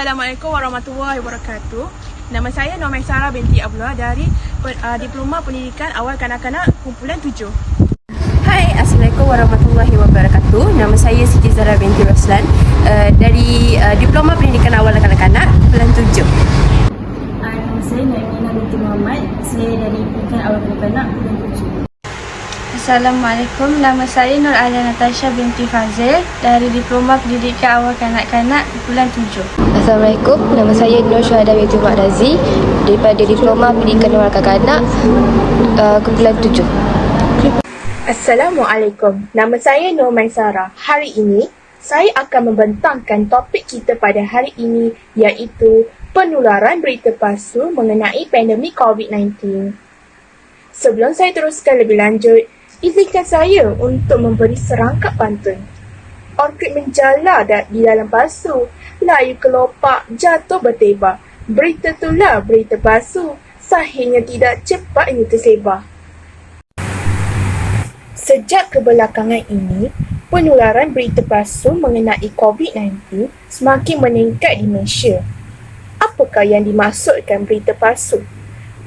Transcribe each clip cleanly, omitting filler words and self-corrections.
Assalamualaikum warahmatullahi wabarakatuh. Nama saya Nur Maisarah binti Abdullah dari Diploma Pendidikan Awal Kanak-Kanak Kumpulan 7. Hai, Assalamualaikum warahmatullahi wabarakatuh. Nama saya Siti Zahra binti Roslan dari Diploma Pendidikan Awal Kanak-Kanak Kumpulan 7. Nama saya Naimina binti Muhammad. Saya dari Pendidikan Awal Kanak-Kanak Kumpulan 7. Assalamualaikum, nama saya Nur Alia Natasha binti Fazil dari Diploma Pendidikan Awal Kanak-Kanak Kumpulan 7. Assalamualaikum, nama saya Nur Syuhada binti Mak Razi daripada Diploma Pendidikan Awal Kanak-Kanak Kumpulan 7. Assalamualaikum, nama saya Nur Maisarah. Hari ini, saya akan membentangkan topik kita pada hari ini iaitu penularan berita palsu mengenai pandemik COVID-19. Sebelum saya teruskan lebih lanjut, izinkan saya untuk memberi serangkap pantun. Orkid menjala di dalam pasu, layu kelopak, jatuh bertebar. Berita itulah berita palsu, sahihnya tidak cepatnya tersebar. Sejak kebelakangan ini, penularan berita palsu mengenai COVID-19 semakin meningkat di Malaysia. Apakah yang dimaksudkan berita palsu?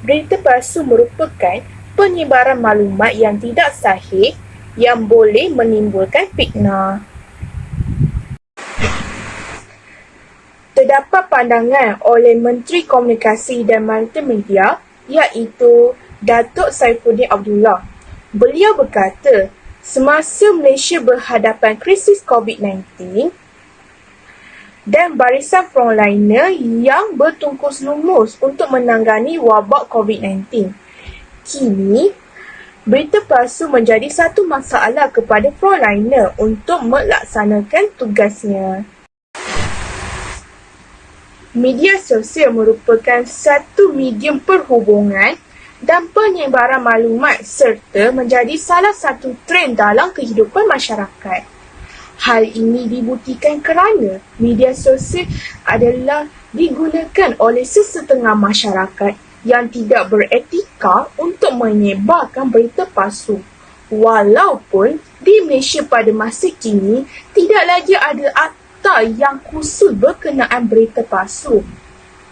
Berita palsu merupakan penyebaran maklumat yang tidak sahih yang boleh menimbulkan fitnah. Terdapat pandangan oleh Menteri Komunikasi dan Multimedia iaitu Datuk Saifuddin Abdullah. Beliau berkata, semasa Malaysia berhadapan krisis COVID-19 dan barisan frontliner yang bertungkus lumus untuk menangani wabak COVID-19. Kini, berita palsu menjadi satu masalah kepada frontliner untuk melaksanakan tugasnya. Media sosial merupakan satu medium perhubungan dan penyebaran maklumat serta menjadi salah satu trend dalam kehidupan masyarakat. Hal ini dibuktikan kerana media sosial adalah digunakan oleh sesetengah masyarakat yang tidak beretika untuk menyebarkan berita palsu. Walaupun di Malaysia pada masa kini tidak lagi ada akta yang khusus berkenaan berita palsu.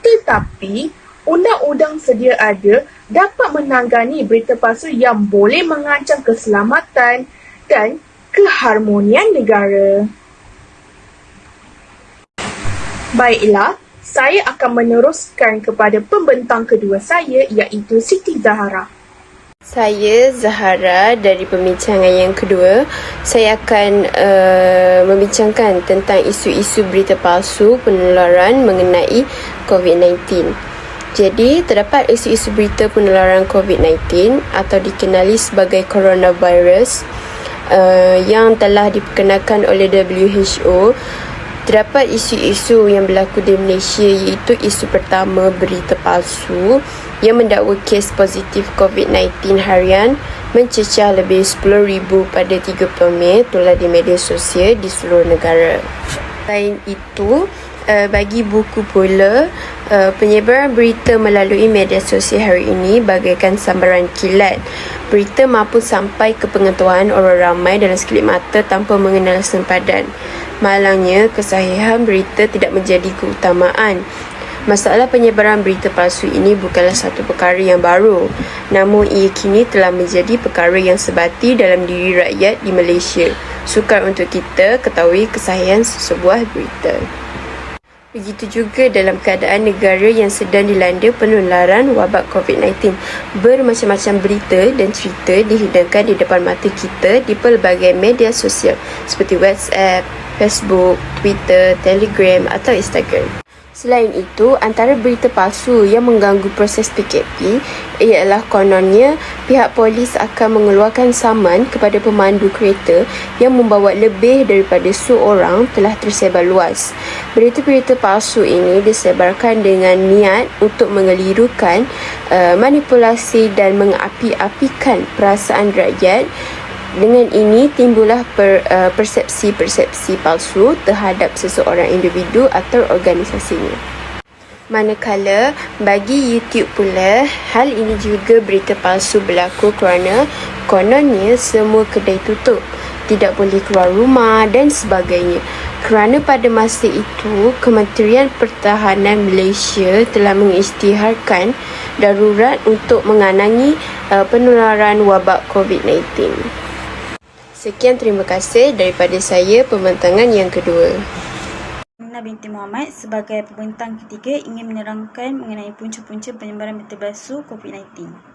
Tetapi, undang-undang sedia ada dapat menangani berita palsu yang boleh mengancam keselamatan dan keharmonian negara. Baiklah, saya akan meneruskan kepada pembentang kedua saya iaitu Siti Zahra. Saya Zahara dari pembincangan yang kedua. Saya akan membincangkan tentang isu-isu berita palsu penularan mengenai COVID-19. Jadi, terdapat isu-isu berita penularan COVID-19 atau dikenali sebagai coronavirus yang telah diperkenalkan oleh WHO. Terdapat isu-isu yang berlaku di Malaysia iaitu isu pertama berita palsu yang mendakwa kes positif COVID-19 harian mencecah lebih 10,000 pada 30 Mei tular di media sosial di seluruh negara. Selain itu, bagi buku pula, penyebaran berita melalui media sosial hari ini bagaikan sambaran kilat. Berita mampu sampai ke pengetahuan orang ramai dalam sekelip mata tanpa mengenal sempadan. Malangnya, kesahihan berita tidak menjadi keutamaan. Masalah penyebaran berita palsu ini bukanlah satu perkara yang baru, namun ia kini telah menjadi perkara yang sebati dalam diri rakyat di Malaysia. Sukar untuk kita ketahui kesahihan sebuah berita. Begitu juga dalam keadaan negara yang sedang dilanda penularan wabak COVID-19. Bermacam-macam berita dan cerita dihidangkan di depan mata kita di pelbagai media sosial seperti WhatsApp, Facebook, Twitter, Telegram atau Instagram. Selain itu, antara berita palsu yang mengganggu proses PKP ialah kononnya pihak polis akan mengeluarkan saman kepada pemandu kereta yang membawa lebih daripada seorang telah tersebar luas. Berita-berita palsu ini disebarkan dengan niat untuk mengelirukan, manipulasi dan mengapi-apikan perasaan rakyat. Dengan ini timbullah persepsi-persepsi palsu terhadap seseorang individu atau organisasinya. Manakala bagi YouTube pula, hal ini juga berita palsu berlaku kerana kononnya semua kedai tutup, tidak boleh keluar rumah dan sebagainya. Kerana pada masa itu, Kementerian Pertahanan Malaysia telah mengisytiharkan darurat untuk menganangi penularan wabak COVID-19. Sekian, terima kasih daripada saya, pembentangan yang kedua. Nina binti Muhammad sebagai pembentang ketiga ingin menerangkan mengenai punca-punca penyebaran berita palsu COVID-19.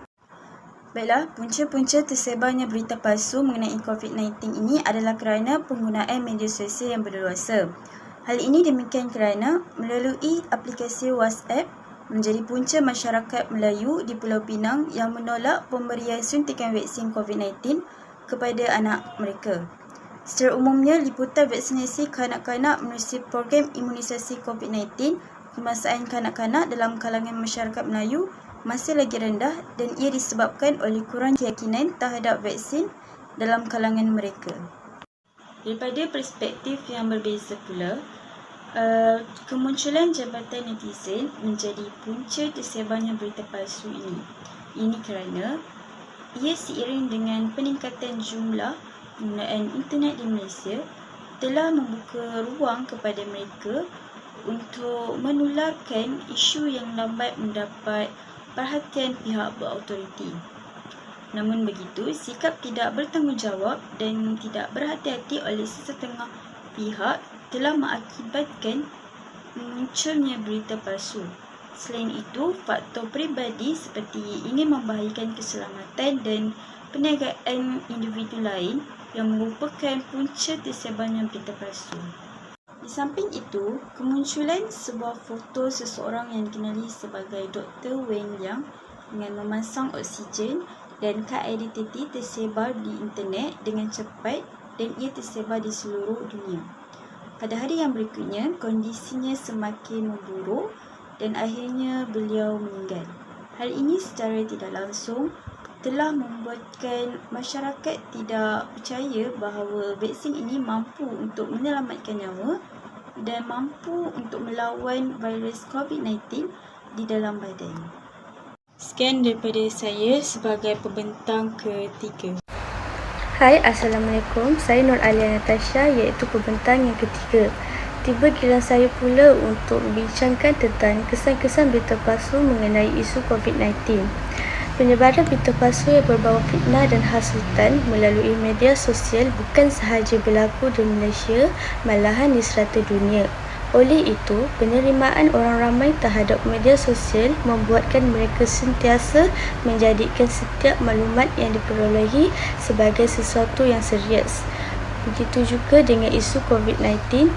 Baiklah, punca-punca tersebarnya berita palsu mengenai COVID-19 ini adalah kerana penggunaan media sosial yang berleluasa. Hal ini demikian kerana melalui aplikasi WhatsApp menjadi punca masyarakat Melayu di Pulau Pinang yang menolak pemberian suntikan vaksin COVID-19 kepada anak mereka. Secara umumnya, liputan vaksinasi kanak-kanak menerusi program imunisasi COVID-19 kemasahan kanak-kanak dalam kalangan masyarakat Melayu masih lagi rendah dan ia disebabkan oleh kurang keyakinan terhadap vaksin dalam kalangan mereka. Daripada perspektif yang berbeza pula, kemunculan jabatan netizen menjadi punca tersebarnya berita palsu ini. Ini kerana ia seiring dengan peningkatan jumlah penggunaan internet di Malaysia telah membuka ruang kepada mereka untuk menularkan isu yang lambat mendapat perhatian pihak berautoriti. Namun begitu, sikap tidak bertanggungjawab dan tidak berhati-hati oleh sesetengah pihak telah mengakibatkan munculnya berita palsu. Selain itu, faktor peribadi seperti ingin membahayakan keselamatan dan perniagaan individu lain yang merupakan punca tersebarnya berita palsu. Di samping itu, kemunculan sebuah foto seseorang yang dikenali sebagai Dr. Wen Liang dengan memasang oksigen dan kad identiti tersebar di internet dengan cepat dan ia tersebar di seluruh dunia. Pada hari yang berikutnya, kondisinya semakin memburuk dan akhirnya beliau meninggal. Hal ini secara tidak langsung telah membuatkan masyarakat tidak percaya bahawa vaksin ini mampu untuk menyelamatkan nyawa dan mampu untuk melawan virus COVID-19 di dalam badan. Sekian daripada saya sebagai pembentang ketiga. Hai, Assalamualaikum. Saya Nur Alia Natasha iaitu pembentang yang ketiga. Tiba giliran saya pula untuk membincangkan tentang kesan-kesan berita palsu mengenai isu COVID-19. Penyebaran berita palsu yang berbau fitnah dan hasutan melalui media sosial bukan sahaja berlaku di Malaysia, malahan di serata dunia. Oleh itu, penerimaan orang ramai terhadap media sosial membuatkan mereka sentiasa menjadikan setiap maklumat yang diperolehi sebagai sesuatu yang serius. Begitu juga dengan isu COVID-19.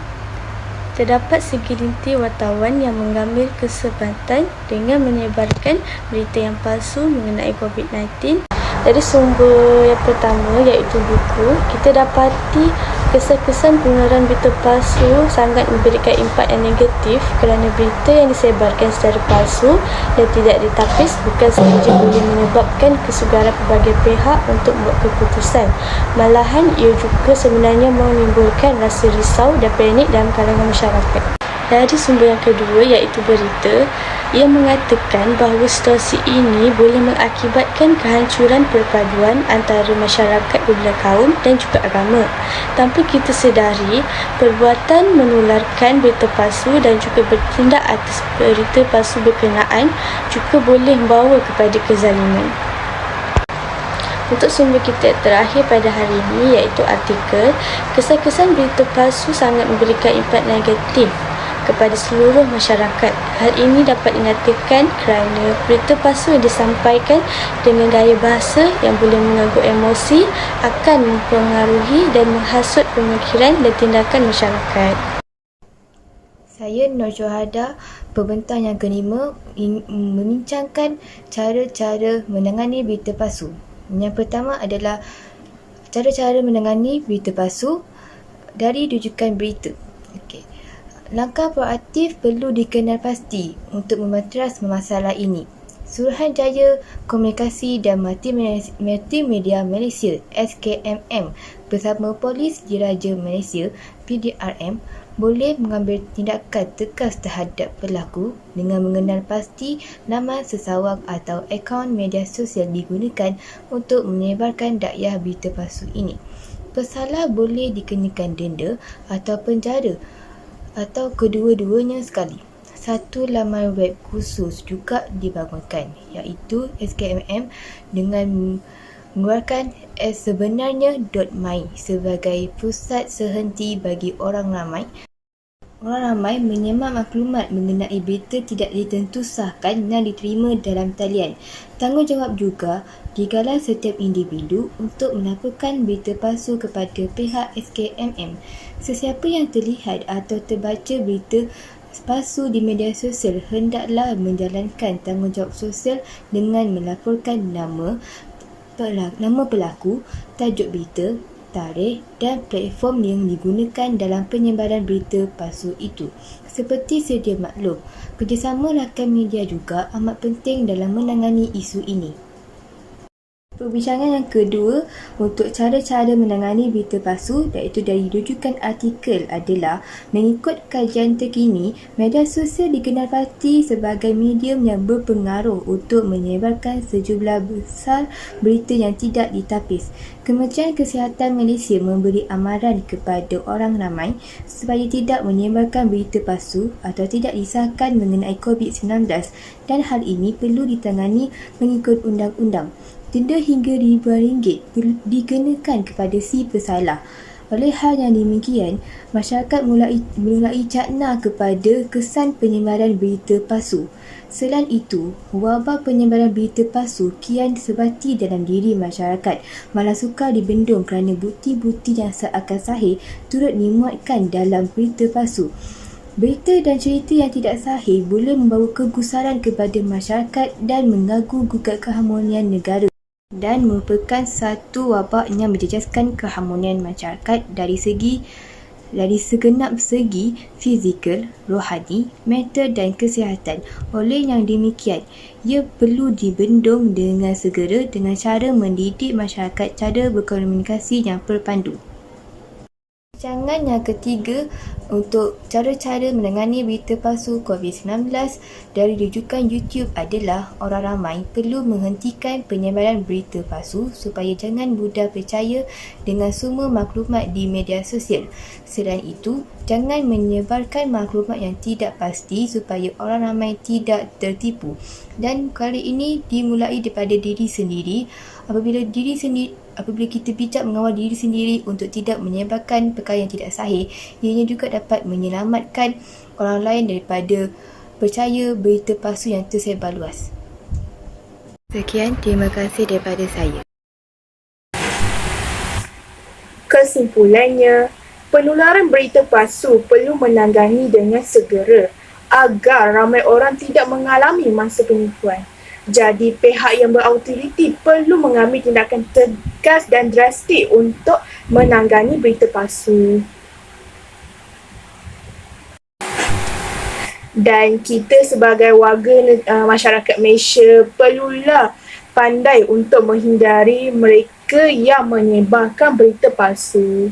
Terdapat segelintir wartawan yang mengambil kesempatan dengan menyebarkan berita yang palsu mengenai COVID-19. Dari sumber yang pertama iaitu buku, kita dapati kesan-kesan penularan berita palsu sangat memberikan impak yang negatif kerana berita yang disebarkan secara palsu dan tidak ditapis bukan sahaja boleh menyebabkan kesukaran pelbagai pihak untuk membuat keputusan. Malahan ia juga sebenarnya menimbulkan rasa risau dan panik dalam kalangan masyarakat. Dari sumber yang kedua iaitu berita, ia mengatakan bahawa situasi ini boleh mengakibatkan kehancuran perpaduan antara masyarakat berbeza kaum dan juga agama. Tanpa kita sedari, perbuatan menularkan berita palsu dan juga bertindak atas berita palsu berkenaan juga boleh membawa kepada kezaliman. Untuk sumber kita terakhir pada hari ini iaitu artikel, kesan-kesan berita palsu sangat memberikan impak negatif kepada seluruh masyarakat. Hal ini dapat dinyatakan kerana berita palsu yang disampaikan dengan gaya bahasa yang boleh mengganggu emosi akan mempengaruhi dan menghasut pemikiran dan tindakan masyarakat. Saya Nur Johada, pembentang yang kelima, membincangkan cara-cara menangani berita palsu. Yang pertama adalah cara-cara menangani berita palsu dari rujukan berita. Okey. Langkah proaktif perlu dikenal pasti untuk memeteras masalah ini. Suruhanjaya Komunikasi dan Multimedia Malaysia SKMM bersama Polis Diraja Malaysia PDRM boleh mengambil tindakan tegas terhadap pelaku dengan mengenal pasti nama seseorang atau akaun media sosial digunakan untuk menyebarkan dakwah berita palsu ini. Pesalah boleh dikenakan denda atau penjara atau kedua-duanya sekali. Satu laman web khusus juga dibangunkan iaitu SKMM dengan mengeluarkan sebenarnya.my sebagai pusat sehenti bagi orang ramai menyemak maklumat mengenai berita tidak ditentu sahkan yang diterima dalam talian. Tanggungjawab juga digalang setiap individu untuk melaporkan berita palsu kepada pihak SKMM. Sesiapa yang terlihat atau terbaca berita palsu di media sosial hendaklah menjalankan tanggungjawab sosial dengan melaporkan nama pelaku, tajuk berita, tarikh dan platform yang digunakan dalam penyebaran berita palsu itu. Seperti sedia maklum, kerjasama rakan media juga amat penting dalam menangani isu ini. Perbincangan yang kedua untuk cara-cara menangani berita palsu iaitu dari rujukan artikel adalah mengikut kajian terkini, media sosial dikenalpasti sebagai medium yang berpengaruh untuk menyebarkan sejumlah besar berita yang tidak ditapis. Kementerian Kesihatan Malaysia memberi amaran kepada orang ramai supaya tidak menyebarkan berita palsu atau tidak disahkan mengenai COVID-19 dan hal ini perlu ditangani mengikut undang-undang. Denda hingga RM5,000 dikenakan kepada si pesalah. Oleh hal yang demikian, masyarakat mulai cakna kepada kesan penyebaran berita palsu. Selain itu, wabak penyebaran berita palsu kian sebati dalam diri masyarakat, malah sukar dibendung kerana bukti-bukti yang seakan sahih turut dimuatkan dalam berita palsu. Berita dan cerita yang tidak sahih boleh membawa kegusaran kepada masyarakat dan mengganggu gugat keharmonian negara dan merupakan satu wabak yang menjejaskan keharmonian masyarakat dari segenap segi fizikal, rohani, mental dan kesihatan. Oleh yang demikian, ia perlu dibendung dengan segera dengan cara mendidik masyarakat cara berkomunikasi yang berpandu. Rancangan yang ketiga untuk cara-cara menangani berita palsu COVID-19 dari rujukan YouTube adalah orang ramai perlu menghentikan penyebaran berita palsu supaya jangan mudah percaya dengan semua maklumat di media sosial. Selain itu, jangan menyebarkan maklumat yang tidak pasti supaya orang ramai tidak tertipu. Dan kali ini dimulai daripada diri sendiri. Apabila kita bijak mengawal diri sendiri untuk tidak menyebarkan perkara yang tidak sahih, ianya juga dapat menyelamatkan orang lain daripada percaya berita palsu yang tersebar luas. Sekian, terima kasih daripada saya. Kesimpulannya, penularan berita palsu perlu menangani dengan segera agar ramai orang tidak mengalami masa penipuan. Jadi, pihak yang berautoriti perlu mengambil tindakan tegas dan drastik untuk menangani berita palsu. Dan kita sebagai warga masyarakat Malaysia perlulah pandai untuk menghindari mereka yang menyebarkan berita palsu.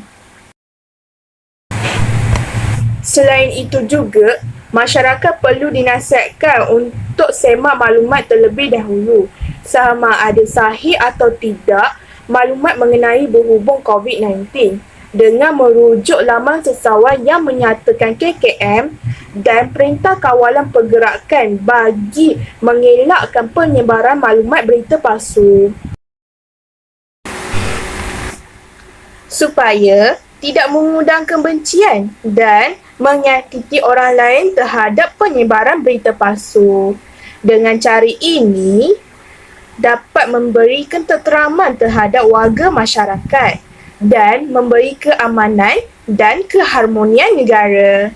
Selain itu juga, masyarakat perlu dinasihatkan untuk semak maklumat terlebih dahulu sama ada sahih atau tidak maklumat mengenai berhubung COVID-19 dengan merujuk laman sesawan yang menyatakan KKM dan Perintah Kawalan Pergerakan bagi mengelakkan penyebaran maklumat berita palsu. Supaya tidak mengundang kebencian dan menyakiti orang lain terhadap penyebaran berita palsu. Dengan cara ini, dapat memberi ketenteraman terhadap warga masyarakat dan memberi keamanan dan keharmonian negara.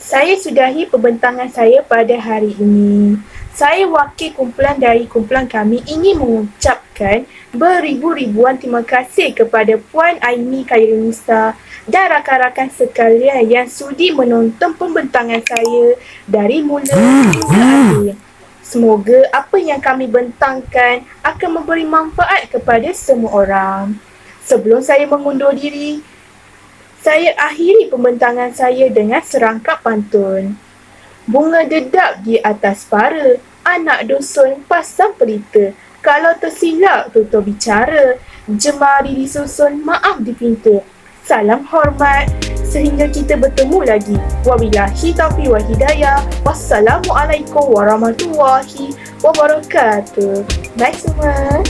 Saya sudahi pembentangan saya pada hari ini. Saya wakil kumpulan dari kumpulan kami ingin mengucapkan beribu-ribuan terima kasih kepada Puan Aini Khairunisa dan rakan-rakan sekalian yang sudi menonton pembentangan saya dari mula hingga akhir. Semoga apa yang kami bentangkan akan memberi manfaat kepada semua orang. Sebelum saya mengundur diri, saya akhiri pembentangan saya dengan serangkap pantun. Bunga dedap di atas para, anak dusun pasang pelita. Kalau tersilap tutur bicara, jemari disusun, maaf di pintu. Salam hormat. Sehingga kita bertemu lagi. Wabillahi taufiq wal hidayah. Wassalamualaikum warahmatullahi wabarakatuh. Bye semua.